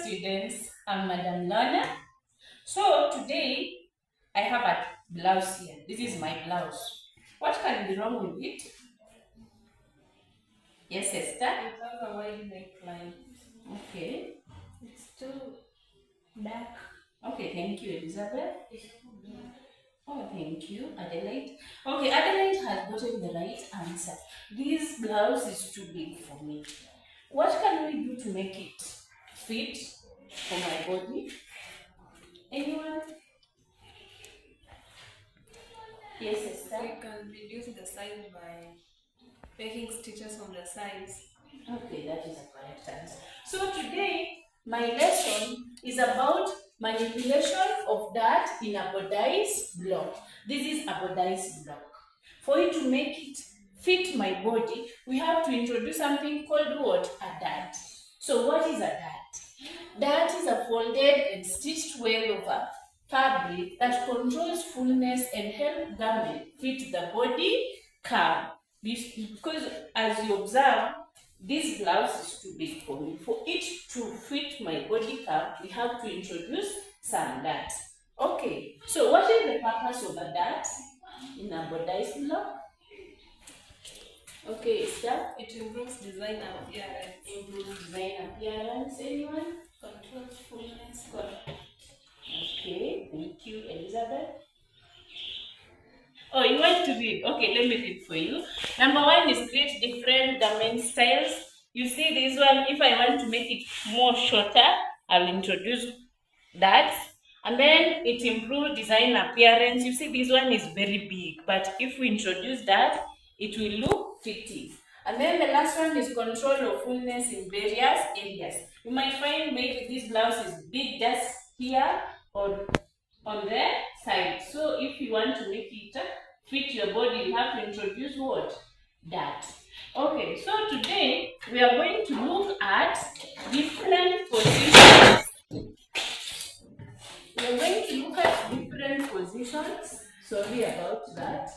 students, I'm Madam Lana. So today I have a blouse here. This is my blouse. What can be wrong with it? Yes, Esther? It has a wide neckline. Okay. It's too dark. Okay, thank you, Elizabeth. Oh, thank you, Adelaide. Okay, Adelaide has gotten the right answer. This blouse is too big for me. What can we do to make it fit for my body? Anyone? Yes, Esther? We can reduce the size by making stitches on the sides. Okay, that is a correct answer. So today, my lesson is about manipulation of that in a bodice block. This is a bodice block. For you to make it fit my body, we have to introduce something called what? A dart. So what is a dart? Dart is a folded and stitched well over fabric that controls fullness and help garment fit the body curve. Because as you observe, this blouse is too big for me. For it to fit my body curve, we have to introduce some dart. Okay, so what is the purpose of a dart in a bodice block? Okay, Esther? It improves design appearance. Improves design appearance. Anyone? Controls fullness. Okay, thank you, Elizabeth. Oh, you want to read? Okay, let me read for you. Number one is create different garment styles. You see this one, if I want to make it more shorter, I'll introduce that. And then it improves design appearance. You see this one is very big, but if we introduce that, it will look fitting. And then the last one is control of fullness in various areas. You might find maybe this blouse is big just here or on the side. So if you want to make it fit your body, you have to introduce what? That. Okay, so today we are going to look at different positions. We are going to look at different positions. Sorry about that.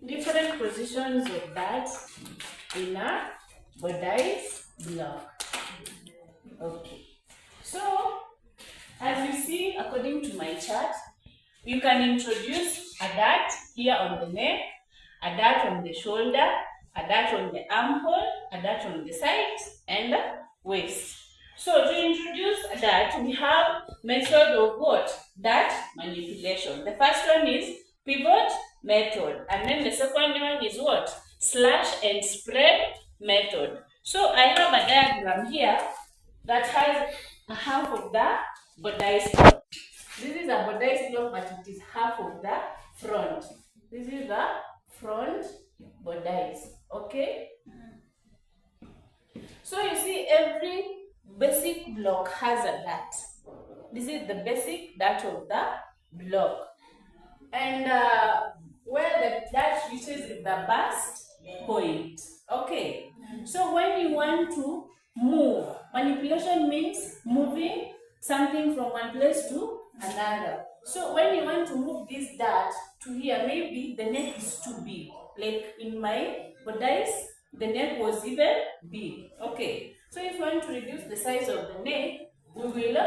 Different positions of that in a bodice block. Okay. So, as you see, according to my chart, you can introduce a dart here on the neck, a dart on the shoulder, a dart on the armhole, a dart on the sides, and the waist. So, to introduce a dart, we have method of what? Dart manipulation. The first one is pivot method, and then the second one is what? Slash and spread method. So, I have a diagram here that has a half of the bodice block. This is a bodice block, but it is half of the front. This is the front bodice. Okay? So you see, every basic block has a dart. This is the basic dart of the block. And where the dart reaches is the bust point. Okay? So when you want to move, manipulation means moving something from one place to another. So when you want to move this dart to here, maybe the neck is too big. Like in my bodice, the neck was even big. Okay. So if you want to reduce the size of the neck, we will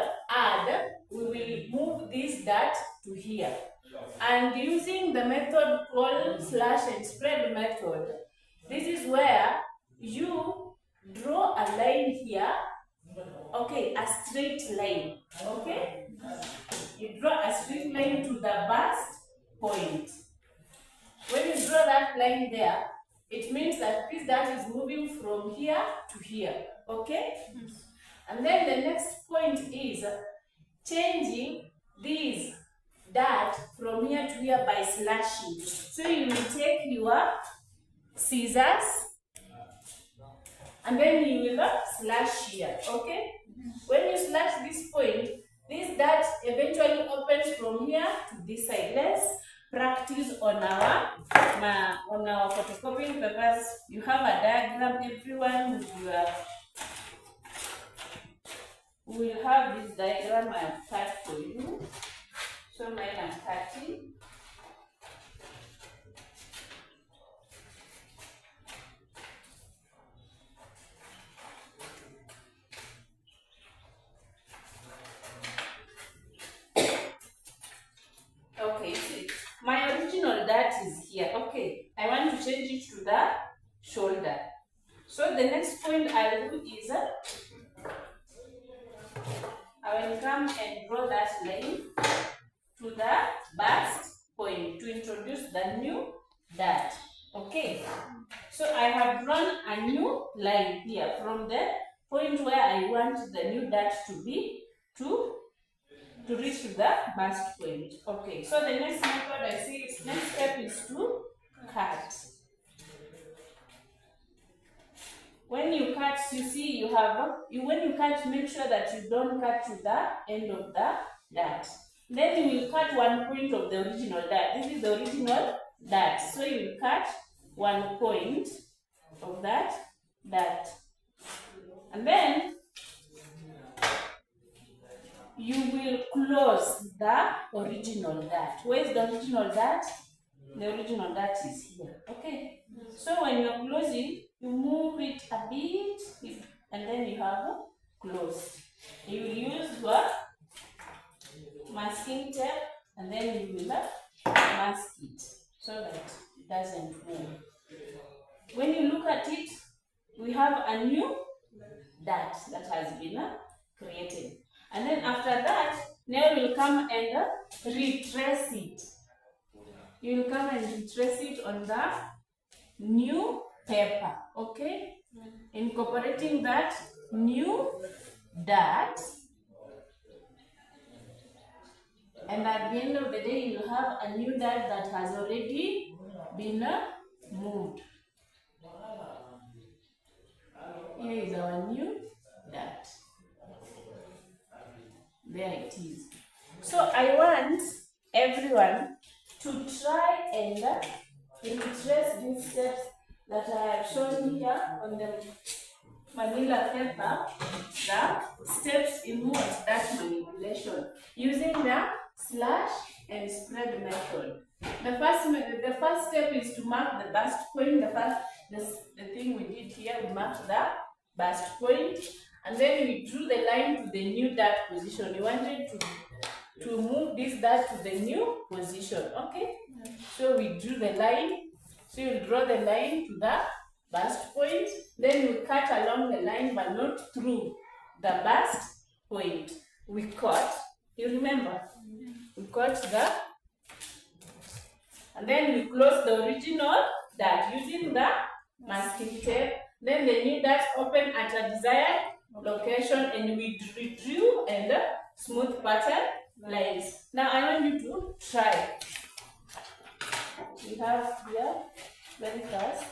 move this dart to here. And using the method called slash and spread method, this is where you draw a line here, okay, a straight line, okay? You draw a straight line to the bust point. When you draw that line there, it means that this dart is moving from here to here, okay? And then the next point is changing this dart from here to here by slashing. So you will take your scissors and then you will slash here, okay? When you slash this point, this dart eventually opens from here to this side. Let's practice on our photocopying papers. You have a diagram, everyone with your will have this diagram I have cut for you. So mine I'm cutting. So the next point I'll do is I will come and draw that line to the bust point to introduce the new dart. Okay, so I have drawn a new line here from the point where I want the new dart to be to reach to the bust point. Okay, so the next method I see is next step is to cut. When you cut, you see you have when you cut, make sure that you don't cut to the end of the dart. Then you will cut one point of the original dart. This is the original dart. So you will cut one point of that dart. And then you will close the original dart. Where is the original dart? The original dart is here. Okay. So when you're closing, you move it a bit and then you have closed. You will use your masking tape and then you will mask it so that it doesn't move. When you look at it, we have a new dart that has been created. And then after that, now we'll come and retrace it. You will come and retrace it on the new paper, okay? Incorporating that new dart. And at the end of the day, you have a new dart that has already been moved. Here is our new dart. There it is. So I want everyone to try and retrace these steps that I have shown here on the manila paper, the steps in what? That manipulation, using the slash and spread method. The first step is to mark the bust point. The thing we did here, we marked the bust point, and then we drew the line to the new dart position. We wanted to move this dart to the new position. Okay, so we drew the line. So you draw the line to the bust point, then you cut along the line but not through the bust point. We cut, you remember? We cut and then we close the original dart using the masking tape. Then the new dart open at a desired location and we drew and smooth pattern lines. Now I want you to try. We have here very fast.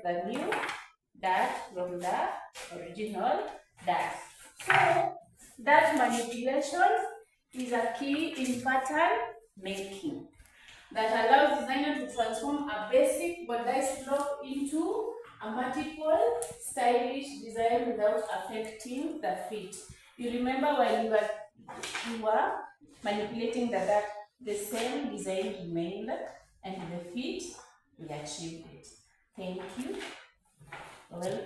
the new dart from the original dart. So that manipulation is a key in pattern making that allows designer to transform a basic bodice block into a multiple stylish design without affecting the fit. You remember while you were manipulating the dart, the same design remained and the fit, we achieved it. Thank you. Welcome.